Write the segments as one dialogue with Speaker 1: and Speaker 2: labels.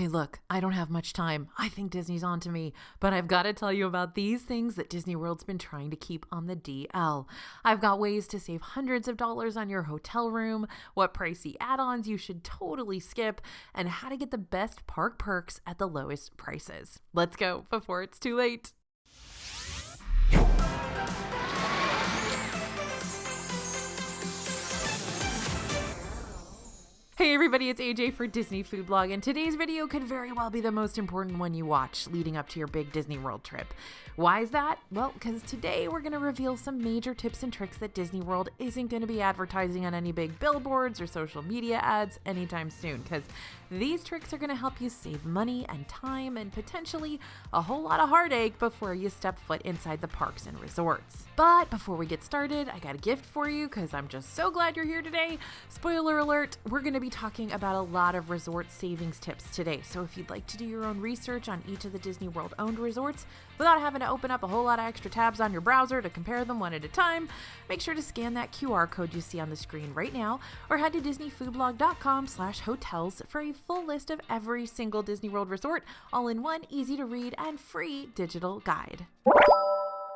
Speaker 1: Okay, look, I don't have much time. I think Disney's on to me, but I've got to tell you about these things that Disney World's been trying to keep on the DL. I've got ways to save hundreds of dollars on your hotel room, what pricey add-ons you should totally skip, and how to get the best park perks at the lowest prices. Let's go before it's too late. Hey everybody, it's AJ for Disney Food Blog, and today's video could very well be the most important one you watch leading up to your big Disney World trip. Why is that? Well, because today we're going to reveal some major tips and tricks that Disney World isn't going to be advertising on any big billboards or social media ads anytime soon, because these tricks are going to help you save money and time and potentially a whole lot of heartache before you step foot inside the parks and resorts. But before we get started, I got a gift for you because I'm just so glad you're here today. Spoiler alert, we're going to be talking about a lot of resort savings tips today. So if you'd like to do your own research on each of the Disney World owned resorts without having to open up a whole lot of extra tabs on your browser to compare them one at a time, make sure to scan that QR code you see on the screen right now or head to disneyfoodblog.com/hotels for a full list of every single Disney World resort, all in one easy to read and free digital guide.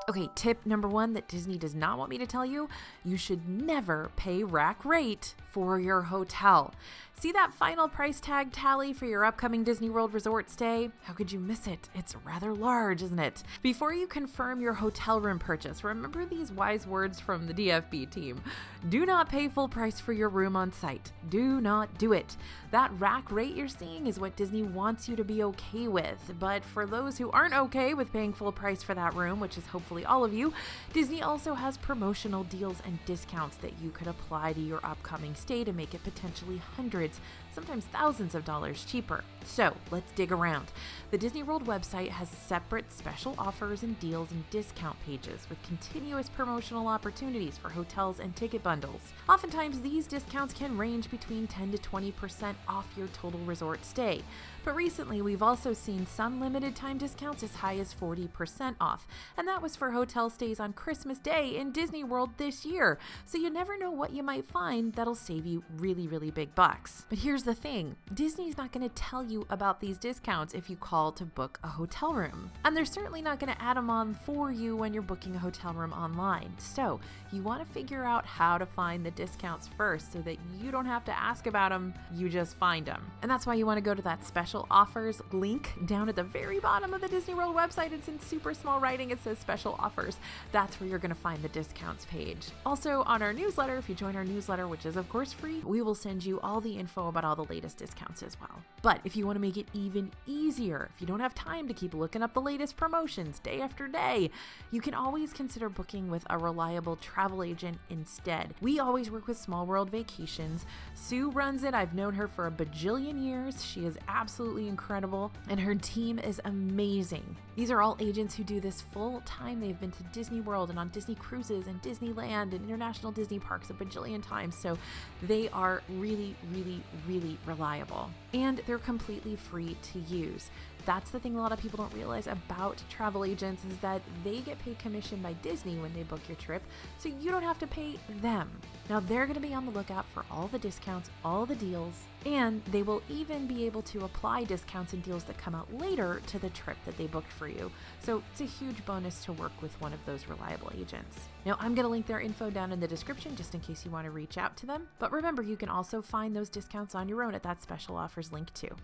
Speaker 1: Okay, tip number one that Disney does not want me to tell you, you should never pay rack rate for your hotel. See that final price tag tally for your upcoming Disney World resort stay? How could you miss it? It's rather large, isn't it? Before you confirm your hotel room purchase, remember these wise words from the DFB team. Do not pay full price for your room on site. Do not do it. That rack rate you're seeing is what Disney wants you to be okay with. But for those who aren't okay with paying full price for that room, which is hopefully all of you, Disney also has promotional deals and discounts that you could apply to your upcoming stay to make it potentially hundreds, sometimes thousands of dollars cheaper. So let's dig around. The Disney World website has separate special offers and deals and discount pages with continuous promotional opportunities for hotels and ticket bundles. Oftentimes these discounts can range between 10 to 20% off your total resort stay. But recently we've also seen some limited time discounts as high as 40% off, and that was for hotel stays on Christmas Day in Disney World this year. So you never know what you might find that'll save you really, really big bucks. But here's the thing, Disney's not going to tell you about these discounts if you call to book a hotel room. And they're certainly not going to add them on for you when you're booking a hotel room online. So you want to figure out how to find the discounts first so that you don't have to ask about them, you just find them. And that's why you want to go to that special offers link down at the very bottom of the Disney World website. It's in super small writing. It says special offers. That's where you're going to find the discounts page. Also on our newsletter, if you join our newsletter, which is of course free, we will send you all the info about all the latest discounts as well. But if you want to make it even easier, if you don't have time to keep looking up the latest promotions day after day, you can always consider booking with a reliable travel agent instead. We always work with Small World Vacations. Sue runs it. I've known her for a bajillion years. She is absolutely incredible, and her team is amazing. These are all agents who do this full time. They've been to Disney World and on Disney cruises and Disneyland and international Disney parks a bajillion times, so they are really, really, really reliable. And they're completely free to use. That's the thing a lot of people don't realize about travel agents is that they get paid commission by Disney when they book your trip, so you don't have to pay them. Now they're going to be on the lookout for all the discounts, all the deals, and they will even be able to apply discounts and deals that come out later to the trip that they booked for you. So it's a huge bonus to work with one of those reliable agents. Now I'm going to link their info down in the description just in case you want to reach out to them. But remember, you can also find those discounts on your own at that special offers link too.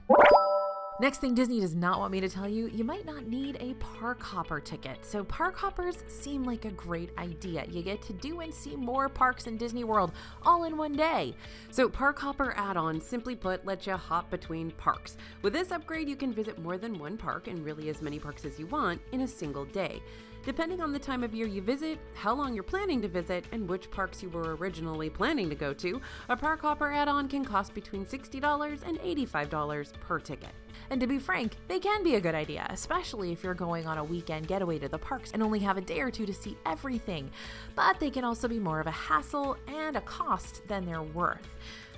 Speaker 1: Next thing Disney does not want me to tell you, you might not need a park hopper ticket. So park hoppers seem like a great idea. You get to do and see more parks in Disney World all in one day. So park hopper add-ons, simply put, let you hop between parks. With this upgrade, you can visit more than one park and really as many parks as you want in a single day. Depending on the time of year you visit, how long you're planning to visit, and which parks you were originally planning to go to, a park hopper add-on can cost between $60 and $85 per ticket. And to be frank, they can be a good idea, especially if you're going on a weekend getaway to the parks and only have a day or two to see everything. But they can also be more of a hassle and a cost than they're worth.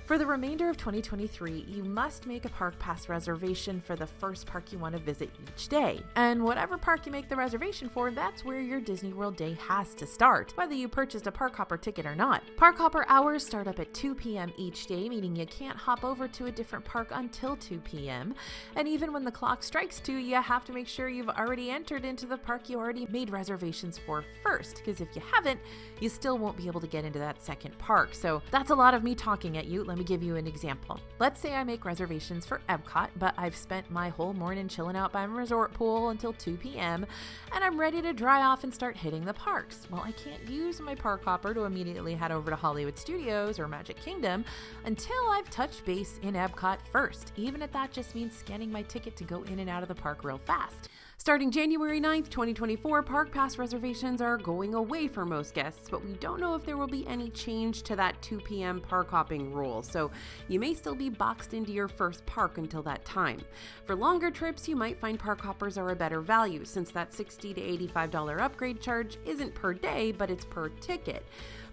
Speaker 1: For the remainder of 2023, you must make a park pass reservation for the first park you want to visit each day. And whatever park you make the reservation for, that's where your Disney World day has to start, whether you purchased a Park Hopper ticket or not. Park Hopper hours start up at 2 p.m. each day, meaning you can't hop over to a different park until 2 p.m. And even when the clock strikes 2, you have to make sure you've already entered into the park you already made reservations for first, because if you haven't, you still won't be able to get into that second park. So that's a lot of me talking at you. Let me give you an example. Let's say I make reservations for Epcot, but I've spent my whole morning chilling out by my resort pool until 2 p.m. and I'm ready to dry off and start hitting the parks. Well, I can't use my Park Hopper to immediately head over to Hollywood Studios or Magic Kingdom until I've touched base in Epcot first, even if that just means scanning my ticket to go in and out of the park real fast. Starting January 9th, 2024, Park Pass reservations are going away for most guests, but we don't know if there will be any change to that 2 p.m. park hopping rule, so you may still be boxed into your first park until that time. For longer trips, you might find Park Hoppers are a better value, since that $60 to $85 upgrade charge isn't per day, but it's per ticket.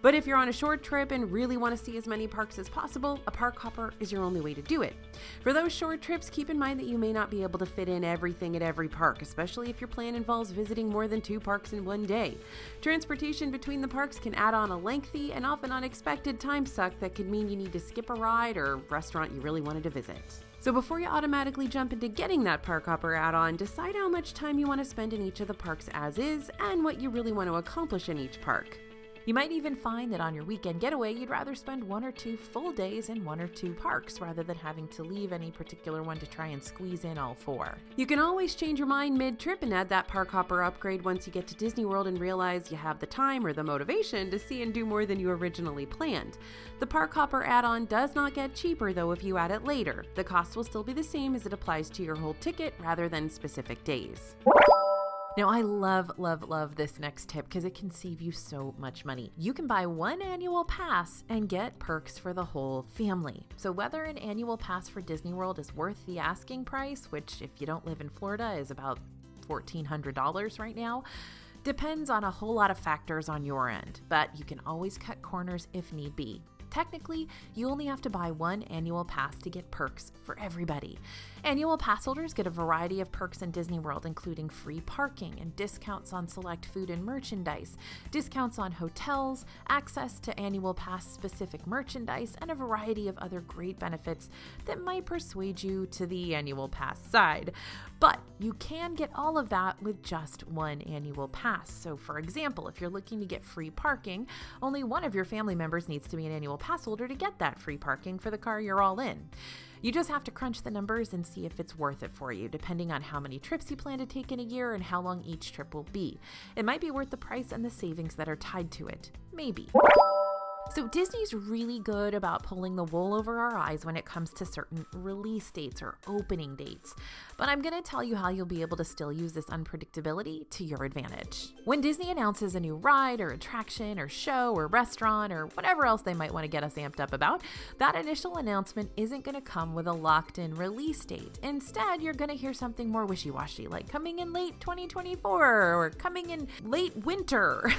Speaker 1: But if you're on a short trip and really want to see as many parks as possible, a Park Hopper is your only way to do it. For those short trips, keep in mind that you may not be able to fit in everything at every park, especially if your plan involves visiting more than 2 parks in one day. Transportation between the parks can add on a lengthy and often unexpected time suck that could mean you need to skip a ride or restaurant you really wanted to visit. So before you automatically jump into getting that Park Hopper add-on, decide how much time you want to spend in each of the parks as is and what you really want to accomplish in each park. You might even find that on your weekend getaway, you'd rather spend 1 or 2 full days in 1 or 2 parks rather than having to leave any particular one to try and squeeze in all 4. You can always change your mind mid-trip and add that Park Hopper upgrade once you get to Disney World and realize you have the time or the motivation to see and do more than you originally planned. The Park Hopper add-on does not get cheaper though if you add it later. The cost will still be the same as it applies to your whole ticket rather than specific days. Now, I love this next tip because it can save you so much money. You can buy 1 annual pass and get perks for the whole family. So whether an annual pass for Disney World is worth the asking price, which if you don't live in Florida is about $1,400 right now, depends on a whole lot of factors on your end, but you can always cut corners if need be. Technically, you only have to buy 1 annual pass to get perks for everybody. Annual pass holders get a variety of perks in Disney World, including free parking and discounts on select food and merchandise, discounts on hotels, access to annual pass specific merchandise, and a variety of other great benefits that might persuade you to the annual pass side. But you can get all of that with just 1 annual pass. So for example, if you're looking to get free parking, only one of your family members needs to be an annual pass holder to get that free parking for the car you're all in. You just have to crunch the numbers and see if it's worth it for you, depending on how many trips you plan to take in a year and how long each trip will be. It might be worth the price and the savings that are tied to it. Maybe. So Disney's really good about pulling the wool over our eyes when it comes to certain release dates or opening dates. But I'm going to tell you how you'll be able to still use this unpredictability to your advantage. When Disney announces a new ride or attraction or show or restaurant or whatever else they might want to get us amped up about, that initial announcement isn't going to come with a locked-in release date. Instead, you're going to hear something more wishy-washy, like coming in late 2024 or coming in late winter.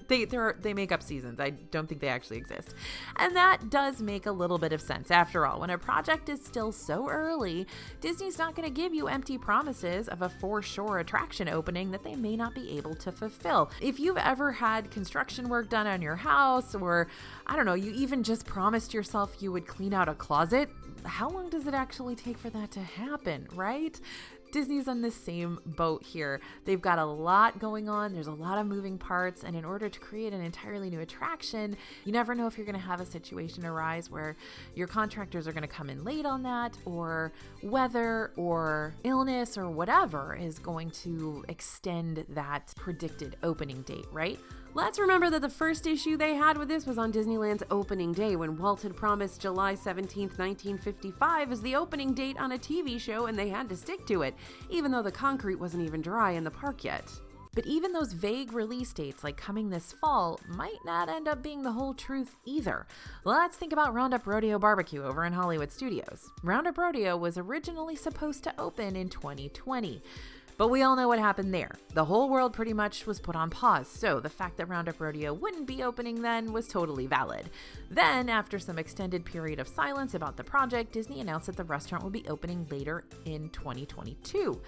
Speaker 1: They make up seasons. I don't think they actually exist. And that does make a little bit of sense. After all, when a project is still so early, Disney's not going to give you empty promises of a for-sure attraction opening that they may not be able to fulfill. If you've ever had construction work done on your house, or I don't know, you even just promised yourself you would clean out a closet, how long does it actually take for that to happen, right? Disney's on the same boat here. They've got a lot going on. There's a lot of moving parts. And in order to create an entirely new attraction, you never know if you're going to have a situation arise where your contractors are going to come in late on that, or weather or illness or whatever is going to extend that predicted opening date, right? Let's remember that the first issue they had with this was on Disneyland's opening day, when Walt had promised July 17th, 1955 as the opening date on a TV show, and they had to stick to it, even though the concrete wasn't even dry in the park yet. But even those vague release dates, like coming this fall, might not end up being the whole truth either. Let's think about Roundup Rodeo Barbecue over in Hollywood Studios. Roundup Rodeo was originally supposed to open in 2020. But we all know what happened there. The whole world pretty much was put on pause, so the fact that Roundup Rodeo wouldn't be opening then was totally valid. Then, after some extended period of silence about the project, Disney announced that the restaurant would be opening later in 2022.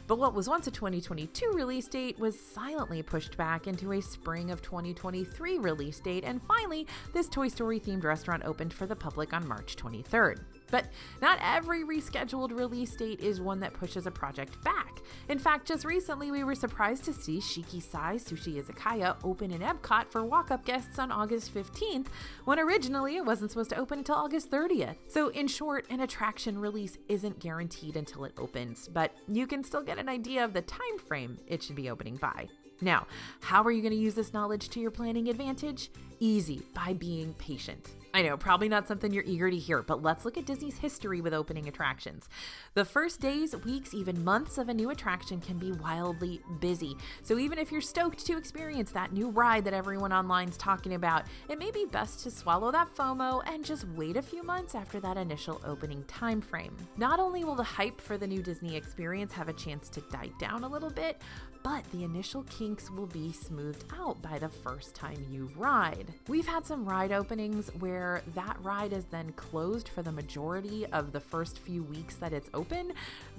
Speaker 1: But what was once a 2022 release date was silently pushed back into a spring of 2023 release date, and finally, this Toy Story-themed restaurant opened for the public on March 23rd. But not every rescheduled release date is one that pushes a project back. In fact, just recently we were surprised to see Shiki Sai Sushi Izakaya open in Epcot for walk-up guests on August 15th, when originally it wasn't supposed to open until August 30th. So in short, an attraction release isn't guaranteed until it opens, but you can still get an idea of the time frame it should be opening by. Now, how are you going to use this knowledge to your planning advantage? Easy, by being patient. I know, probably not something you're eager to hear, but let's look at Disney's history with opening attractions. The first days, weeks, even months of a new attraction can be wildly busy. So even if you're stoked to experience that new ride that everyone online's talking about, it may be best to swallow that FOMO and just wait a few months after that initial opening time frame. Not only will the hype for the new Disney experience have a chance to die down a little bit, but the initial kinks will be smoothed out by the first time you ride. We've had some ride openings where that ride is then closed for the majority of the first few weeks that it's open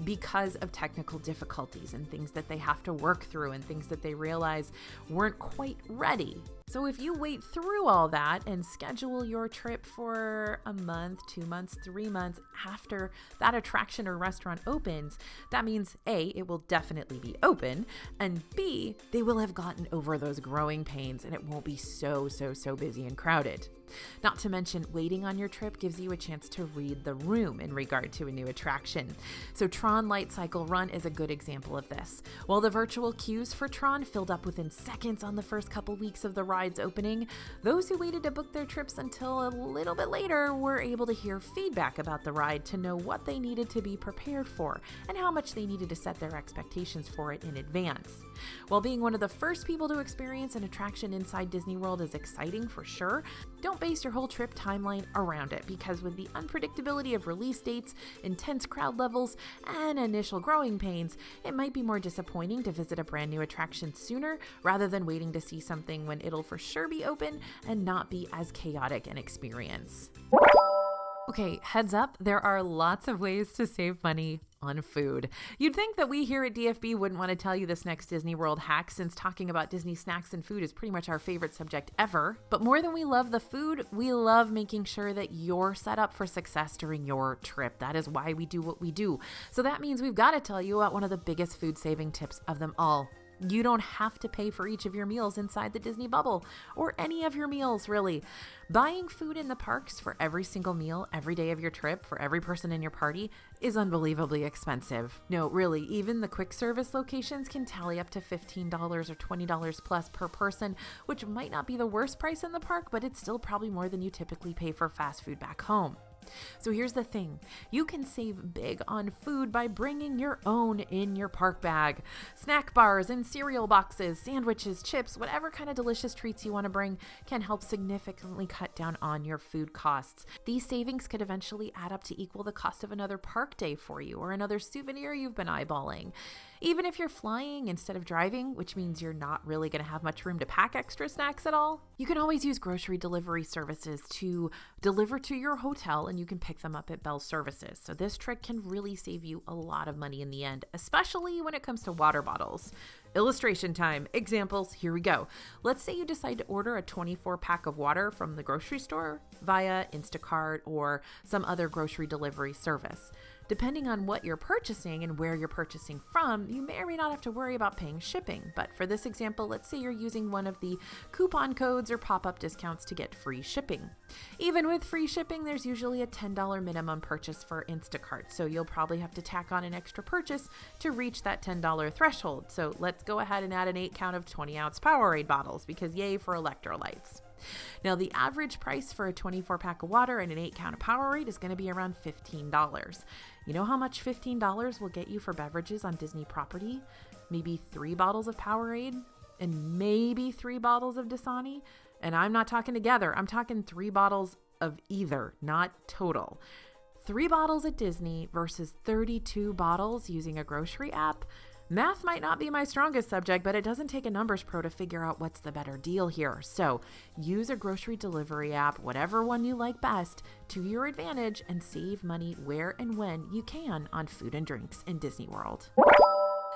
Speaker 1: because of technical difficulties and things that they have to work through and things that they realize weren't quite ready. So if you wait through all that and schedule your trip for a month, 2 months, 3 months after that attraction or restaurant opens, that means A, it will definitely be open, and B, they will have gotten over those growing pains and it won't be so busy and crowded. Not to mention, waiting on your trip gives you a chance to read the room in regard to a new attraction. So Tron Light Cycle Run is a good example of this. While the virtual queues for Tron filled up within seconds on the first couple weeks of the ride's opening, those who waited to book their trips until a little bit later were able to hear feedback about the ride to know what they needed to be prepared for and how much they needed to set their expectations for it in advance. While being one of the first people to experience an attraction inside Disney World is exciting for sure, don't base your whole trip timeline around it, because with the unpredictability of release dates, intense crowd levels, and initial growing pains, it might be more disappointing to visit a brand new attraction sooner rather than waiting to see something when it'll for sure be open and not be as chaotic an experience. Okay, heads up, there are lots of ways to save money on food. You'd think that we here at DFB wouldn't want to tell you this next Disney World hack, since talking about Disney snacks and food is pretty much our favorite subject ever. But more than we love the food, we love making sure that you're set up for success during your trip. That is why we do what we do. So that means we've got to tell you about one of the biggest food saving tips of them all. You don't have to pay for each of your meals inside the Disney bubble, or any of your meals, really. Buying food in the parks for every single meal, every day of your trip, for every person in your party, is unbelievably expensive. No, really, even the quick service locations can tally up to $15 or $20 plus per person, which might not be the worst price in the park, but it's still probably more than you typically pay for fast food back home. So here's the thing, you can save big on food by bringing your own in your park bag. Snack bars and cereal boxes, sandwiches, chips, whatever kind of delicious treats you want to bring can help significantly cut down on your food costs. These savings could eventually add up to equal the cost of another park day for you or another souvenir you've been eyeballing. Even if you're flying instead of driving, which means you're not really going to have much room to pack extra snacks at all, you can always use grocery delivery services to deliver to your hotel, and you can pick them up at Bell Services. So this trick can really save you a lot of money in the end, especially when it comes to water bottles. Illustration time. Examples, here we go. Let's say you decide to order a 24-pack of water from the grocery store via Instacart or some other grocery delivery service. Depending on what you're purchasing and where you're purchasing from, you may or may not have to worry about paying shipping. But for this example, let's say you're using one of the coupon codes or pop-up discounts to get free shipping. Even with free shipping, there's usually a $10 minimum purchase for Instacart, so you'll probably have to tack on an extra purchase to reach that $10 threshold. So let's go ahead and add an 8 count of 20-ounce Powerade bottles, because yay for electrolytes. Now, the average price for a 24-pack of water and an 8 count of Powerade is going to be around $15. You know how much $15 will get you for beverages on Disney property? Maybe 3 bottles of Powerade and maybe 3 bottles of Dasani. And I'm not talking together. I'm talking 3 bottles of either, not total. 3 bottles at Disney versus 32 bottles using a grocery app. Math might not be my strongest subject, but it doesn't take a numbers pro to figure out what's the better deal here. So use a grocery delivery app, whatever one you like best, to your advantage and save money where and when you can on food and drinks in Disney World.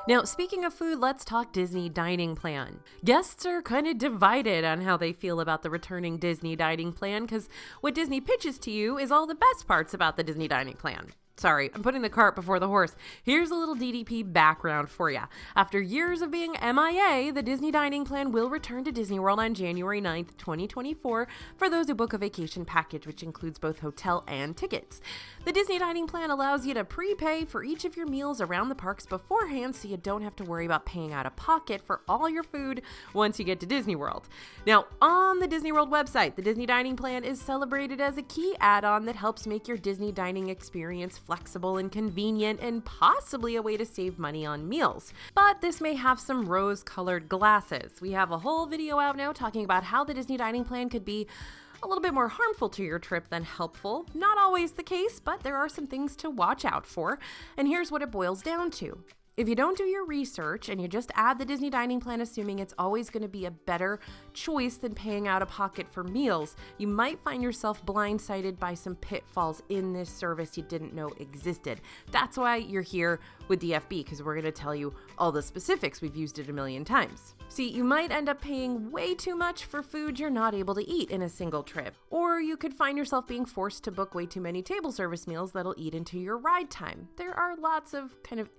Speaker 1: Now, speaking of food, let's talk Disney dining plan. Guests are kind of divided on how they feel about the returning Disney dining plan because what Disney pitches to you is all the best parts about the Disney dining plan. Sorry, I'm putting the cart before the horse. Here's a little DDP background for you. After years of being MIA, the Disney Dining Plan will return to Disney World on January 9th, 2024 for those who book a vacation package, which includes both hotel and tickets. The Disney Dining Plan allows you to prepay for each of your meals around the parks beforehand so you don't have to worry about paying out of pocket for all your food once you get to Disney World. Now, on the Disney World website, the Disney Dining Plan is celebrated as a key add-on that helps make your Disney dining experience flexible and convenient and possibly a way to save money on meals. But this may have some rose-colored glasses. We have a whole video out now talking about how the Disney Dining Plan could be a little bit more harmful to your trip than helpful. Not always the case, but there are some things to watch out for. And here's what it boils down to. If you don't do your research and you just add the Disney Dining Plan assuming it's always going to be a better choice than paying out of pocket for meals, you might find yourself blindsided by some pitfalls in this service you didn't know existed. That's why you're here with DFB, because we're going to tell you all the specifics. We've used it a million times. See, you might end up paying way too much for food you're not able to eat in a single trip. Or you could find yourself being forced to book way too many table service meals that'll eat into your ride time. There are lots of kind of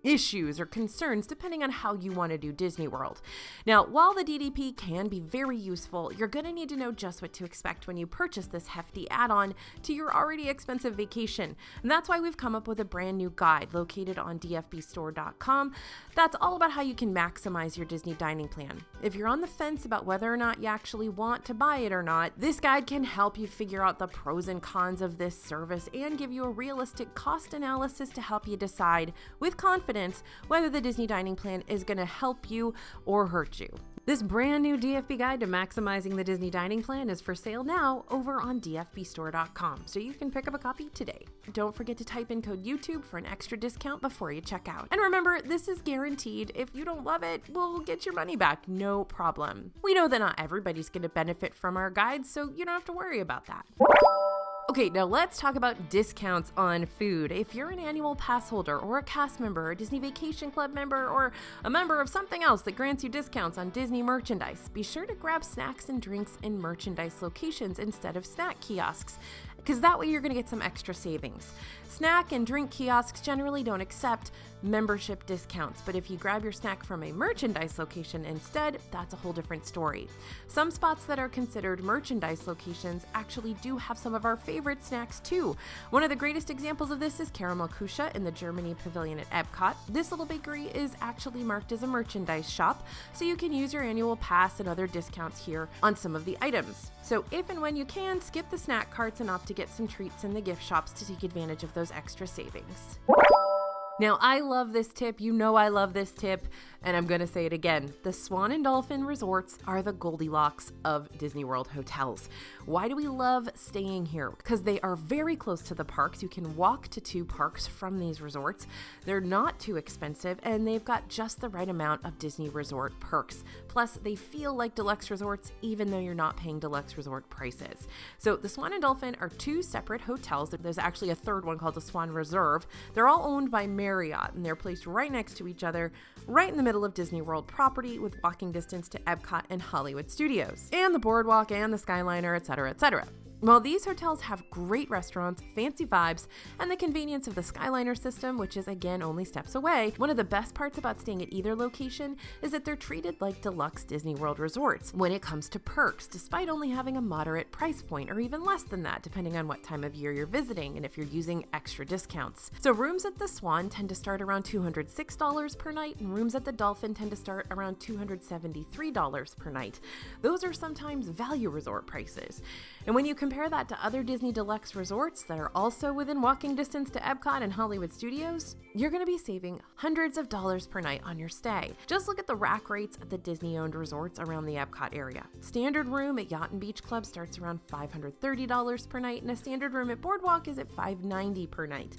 Speaker 1: issues or concerns depending on how you want to do Disney World. Now, while the DDP can be very useful, you're going to need to know just what to expect when you purchase this hefty add-on to your already expensive vacation. And that's why we've come up with a brand new guide located on dfbstore.com that's all about how you can maximize your Disney dining plan. If you're on the fence about whether or not you actually want to buy it or not, this guide can help you figure out the pros and cons of this service and give you a realistic cost analysis to help you decide with confidence whether the Disney Dining Plan is going to help you or hurt you. This brand new DFB guide to maximizing the Disney Dining Plan is for sale now over on dfbstore.com, so you can pick up a copy today. Don't forget to type in code YouTube for an extra discount before you check out. And remember, this is guaranteed. If you don't love it, we'll get your money back, no problem. We know that not everybody's going to benefit from our guides, so you don't have to worry about that. Okay, now let's talk about discounts on food. If you're an annual pass holder or a cast member, or a Disney Vacation Club member, or a member of something else that grants you discounts on Disney merchandise, be sure to grab snacks and drinks in merchandise locations instead of snack kiosks, because that way you're going to get some extra savings. Snack and drink kiosks generally don't accept membership discounts, but if you grab your snack from a merchandise location instead, that's a whole different story. Some spots that are considered merchandise locations actually do have some of our favorite snacks too. One of the greatest examples of this is Caramel Kusha in the Germany Pavilion at Epcot. This little bakery is actually marked as a merchandise shop, so you can use your annual pass and other discounts here on some of the items. So if and when you can, skip the snack carts and opt to get some treats in the gift shops to take advantage of those extra savings. Now, I love this tip. You know I love this tip, and I'm going to say it again. The Swan and Dolphin resorts are the Goldilocks of Disney World hotels. Why do we love staying here? Because they are very close to the parks. You can walk to 2 parks from these resorts. They're not too expensive, and they've got just the right amount of Disney resort perks. Plus, they feel like deluxe resorts, even though you're not paying deluxe resort prices. So the Swan and Dolphin are 2 separate hotels. There's actually a third one called the Swan Reserve. They're all owned by Marriott, and they're placed right next to each other, right in the middle of Disney World property with walking distance to Epcot and Hollywood Studios, and the boardwalk and the Skyliner, etc., etc. While these hotels have great restaurants, fancy vibes, and the convenience of the Skyliner system, which is again only steps away, one of the best parts about staying at either location is that they're treated like deluxe Disney World resorts when it comes to perks, despite only having a moderate price point, or even less than that, depending on what time of year you're visiting and if you're using extra discounts. So rooms at the Swan tend to start around $206 per night, and rooms at the Dolphin tend to start around $273 per night. Those are sometimes value resort prices. And when you compare that to other Disney Deluxe resorts that are also within walking distance to Epcot and Hollywood Studios, you're going to be saving hundreds of dollars per night on your stay. Just look at the rack rates at the Disney-owned resorts around the Epcot area. Standard room at Yacht and Beach Club starts around $530 per night, and a standard room at Boardwalk is at $590 per night.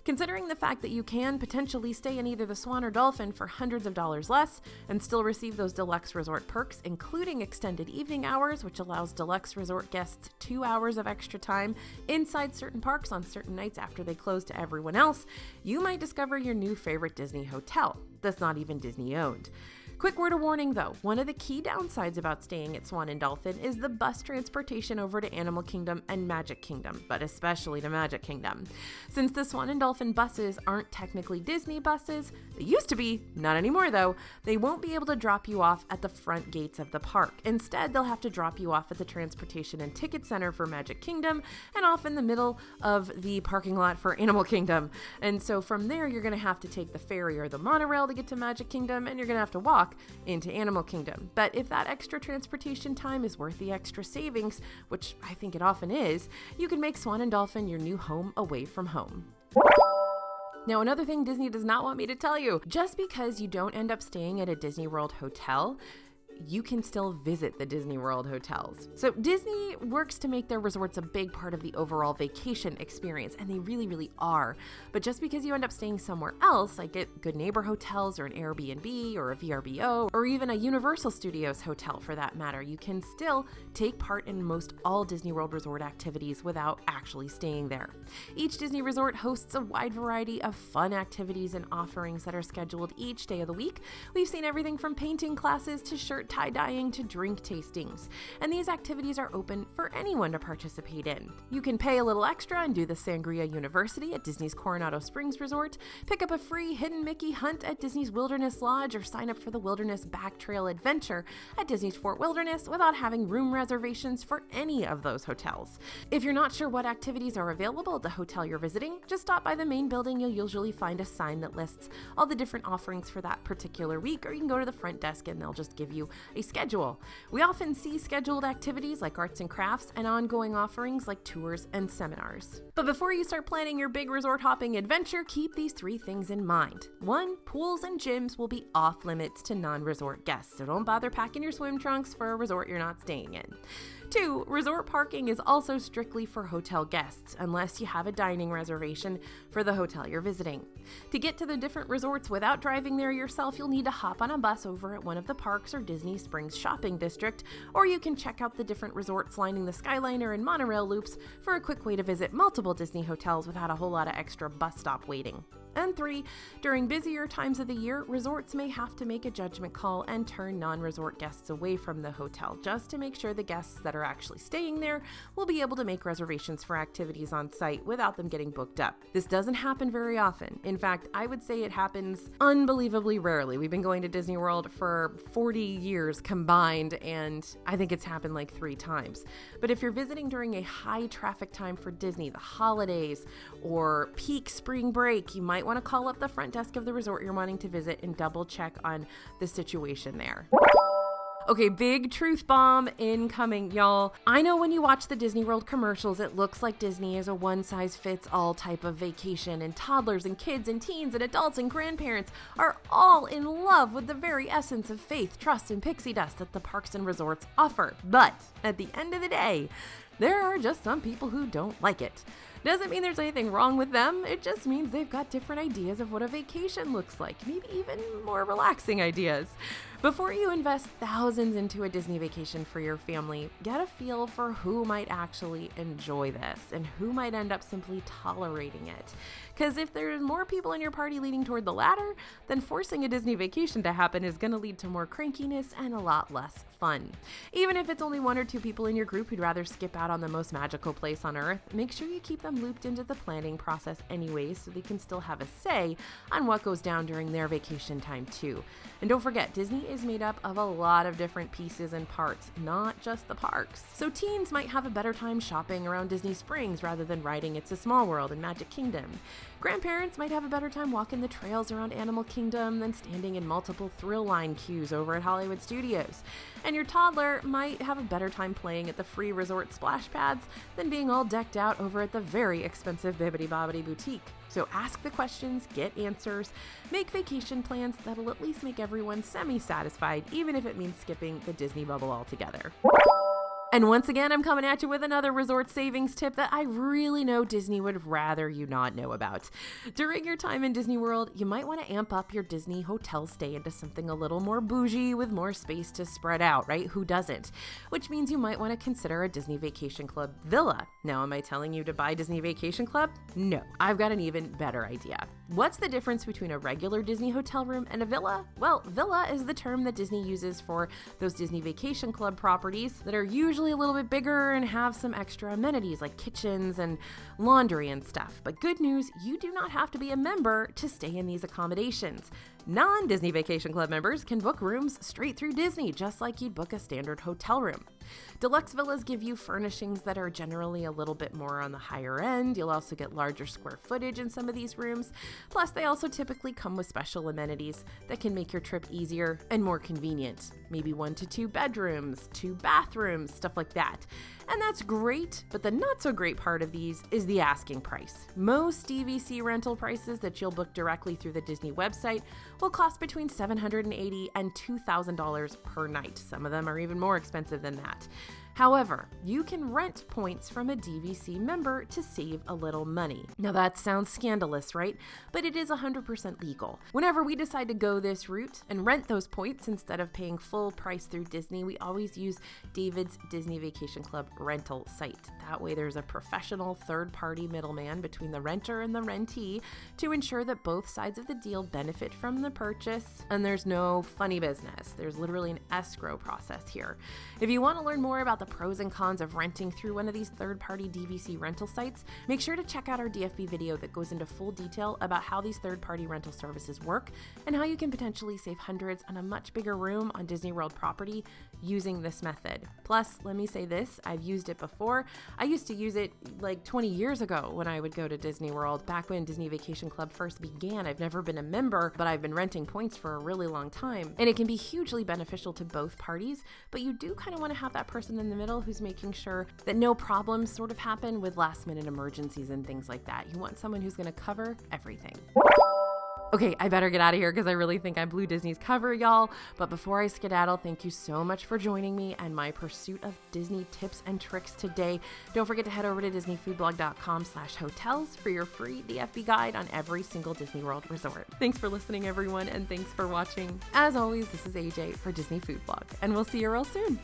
Speaker 1: Considering the fact that you can potentially stay in either the Swan or Dolphin for hundreds of dollars less and still receive those deluxe resort perks, including extended evening hours, which allows deluxe resort guests 2 hours of extra time inside certain parks on certain nights after they close to everyone else, you might discover your new favorite Disney hotel that's not even Disney owned. Quick word of warning though, one of the key downsides about staying at Swan and Dolphin is the bus transportation over to Animal Kingdom and Magic Kingdom, but especially to Magic Kingdom. Since the Swan and Dolphin buses aren't technically Disney buses, they used to be, not anymore though, they won't be able to drop you off at the front gates of the park. Instead, they'll have to drop you off at the Transportation and Ticket Center for Magic Kingdom and off in the middle of the parking lot for Animal Kingdom. And so from there, you're going to have to take the ferry or the monorail to get to Magic Kingdom, and you're going to have to walk into Animal Kingdom. But if that extra transportation time is worth the extra savings, which I think it often is, you can make Swan and Dolphin your new home away from home. Now, another thing Disney does not want me to tell you, just because you don't end up staying at a Disney World hotel, you can still visit the Disney World hotels. So Disney works to make their resorts a big part of the overall vacation experience, and they really, really are. But just because you end up staying somewhere else, like at Good Neighbor Hotels or an Airbnb or a VRBO, or even a Universal Studios hotel for that matter, you can still take part in most all Disney World resort activities without actually staying there. Each Disney resort hosts a wide variety of fun activities and offerings that are scheduled each day of the week. We've seen everything from painting classes to shirt tie-dyeing to drink tastings, and these activities are open for anyone to participate in. You can pay a little extra and do the Sangria University at Disney's Coronado Springs Resort, pick up a free Hidden Mickey hunt at Disney's Wilderness Lodge, or sign up for the Wilderness Back Trail Adventure at Disney's Fort Wilderness without having room reservations for any of those hotels. If you're not sure what activities are available at the hotel you're visiting, just stop by the main building. You'll usually find a sign that lists all the different offerings for that particular week, or you can go to the front desk and they'll just give you a schedule. We often see scheduled activities like arts and crafts and ongoing offerings like tours and seminars. But before you start planning your big resort hopping adventure, keep these 3 things in mind. 1, pools and gyms will be off limits to non-resort guests, so don't bother packing your swim trunks for a resort you're not staying in. 2, resort parking is also strictly for hotel guests, unless you have a dining reservation for the hotel you're visiting. To get to the different resorts without driving there yourself, you'll need to hop on a bus over at one of the parks or Disney Springs shopping district, or you can check out the different resorts lining the Skyliner and monorail loops for a quick way to visit multiple Disney hotels without a whole lot of extra bus stop waiting. And 3, during busier times of the year, resorts may have to make a judgment call and turn non-resort guests away from the hotel, just to make sure the guests that are actually staying there will be able to make reservations for activities on site without them getting booked up. This doesn't happen very often. In fact, I would say it happens unbelievably rarely. We've been going to Disney World for 40 years combined, and I think it's happened like 3 times. But if you're visiting during a high traffic time for Disney, the holidays, or peak spring break, you might want to call up the front desk of the resort you're wanting to visit and double check on the situation there. Okay, big truth bomb incoming, y'all. I know when you watch the Disney World commercials, it looks like Disney is a one-size-fits-all type of vacation, and toddlers and kids and teens and adults and grandparents are all in love with the very essence of faith, trust, and pixie dust that the parks and resorts offer. But at the end of the day, there are just some people who don't like it. Doesn't mean there's anything wrong with them, it just means they've got different ideas of what a vacation looks like, maybe even more relaxing ideas. Before you invest thousands into a Disney vacation for your family, get a feel for who might actually enjoy this and who might end up simply tolerating it. Because if there's more people in your party leaning toward the latter, then forcing a Disney vacation to happen is going to lead to more crankiness and a lot less fun. Even if it's only 1 or 2 people in your group who'd rather skip out on the most magical place on earth, make sure you keep them looped into the planning process anyways, so they can still have a say on what goes down during their vacation time too. And don't forget, Disney is made up of a lot of different pieces and parts, not just the parks. So teens might have a better time shopping around Disney Springs rather than riding It's a Small World and Magic Kingdom. Grandparents might have a better time walking the trails around Animal Kingdom than standing in multiple thrill line queues over at Hollywood Studios. And your toddler might have a better time playing at the free resort splash pads than being all decked out over at the very expensive Bibbidi Bobbidi Boutique. So ask the questions, get answers, make vacation plans that'll at least make everyone semi-satisfied, even if it means skipping the Disney bubble altogether. And once again, I'm coming at you with another resort savings tip that I really know Disney would rather you not know about. During your time in Disney World, you might want to amp up your Disney hotel stay into something a little more bougie with more space to spread out, right? Who doesn't? Which means you might want to consider a Disney Vacation Club villa. Now, am I telling you to buy Disney Vacation Club? No, I've got an even better idea. What's the difference between a regular Disney hotel room and a villa? Well, villa is the term that Disney uses for those Disney Vacation Club properties that are usually a little bit bigger and have some extra amenities like kitchens and laundry and stuff. But good news, you do not have to be a member to stay in these accommodations. Non-Disney Vacation Club members can book rooms straight through Disney, just like you'd book a standard hotel room. Deluxe villas give you furnishings that are generally a little bit more on the higher end. You'll also get larger square footage in some of these rooms. Plus, they also typically come with special amenities that can make your trip easier and more convenient. Maybe 1 to 2 bedrooms, 2 bathrooms, stuff like that. And that's great, but the not so great part of these is the asking price. Most DVC rental prices that you'll book directly through the Disney website will cost between $780 and $2,000 per night. Some of them are even more expensive than that. However, you can rent points from a DVC member to save a little money. Now that sounds scandalous, right? But it is 100% legal. Whenever we decide to go this route and rent those points instead of paying full price through Disney, we always use David's Disney Vacation Club rental site. That way there's a professional third-party middleman between the renter and the rentee to ensure that both sides of the deal benefit from the purchase, and there's no funny business. There's literally an escrow process here. If you want to learn more about the pros and cons of renting through one of these third-party DVC rental sites, make sure to check out our DFB video that goes into full detail about how these third-party rental services work and how you can potentially save hundreds on a much bigger room on Disney World property using this method. Plus, let me say this, I've used it before. I used to use it like 20 years ago when I would go to Disney World, back when Disney Vacation Club first began. I've never been a member, but I've been renting points for a really long time. And it can be hugely beneficial to both parties, but you do kind of want to have that person in the middle who's making sure that no problems sort of happen with last minute emergencies and things like that. You want someone who's going to cover everything. Okay, I better get out of here because I really think I blew Disney's cover, y'all. But before I skedaddle, thank you so much for joining me and my pursuit of Disney tips and tricks today. Don't forget to head over to disneyfoodblog.com/hotels for your free DFB guide on every single Disney World resort. Thanks for listening, everyone, and thanks for watching. As always, this is AJ for Disney Food Blog, and we'll see you real soon.